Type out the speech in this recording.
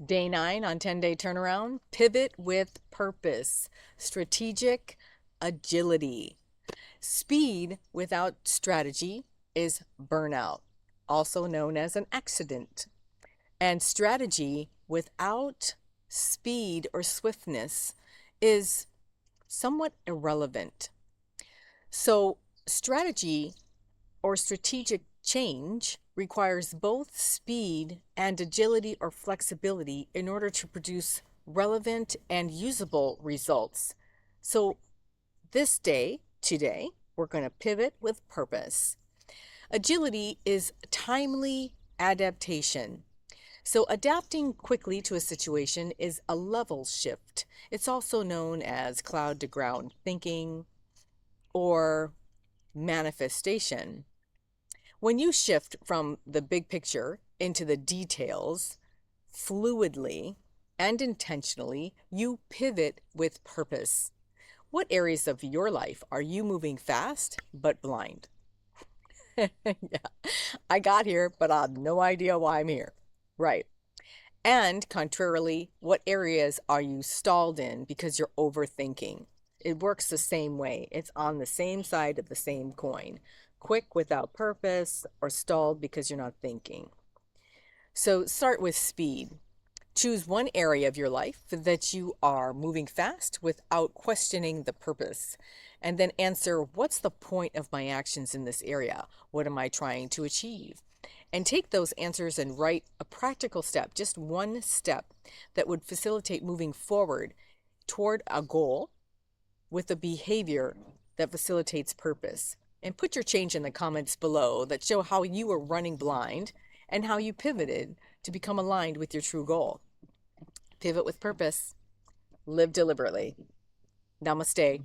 Day 9 on 10-day turnaround, pivot with purpose, strategic agility. Speed without strategy is burnout, also known as an accident. And strategy without speed or swiftness is somewhat irrelevant. So, strategy or strategic change requires both speed and agility or flexibility in order to produce relevant and usable results. So, today, we're going to pivot with purpose. Agility is timely adaptation. So, adapting quickly to a situation is a level shift. It's also known as cloud to ground thinking or manifestation. When you shift from the big picture into the details fluidly and intentionally, you pivot with purpose. What areas of your life are you moving fast but blind? Yeah, I got here, but I have no idea why I'm here. Right. And contrarily, what areas are you stalled in because you're overthinking? It works the same way. It's on the same side of the same coin. Quick without purpose or stalled because you're not thinking. So start with speed. Choose one area of your life that you are moving fast without questioning the purpose. And then answer, what's the point of my actions in this area? What am I trying to achieve? And take those answers and write a practical step, just one step that would facilitate moving forward toward a goal with a behavior that facilitates purpose. And put your change in the comments below that show how you were running blind and how you pivoted to become aligned with your true goal. Pivot with purpose. Live deliberately. Namaste.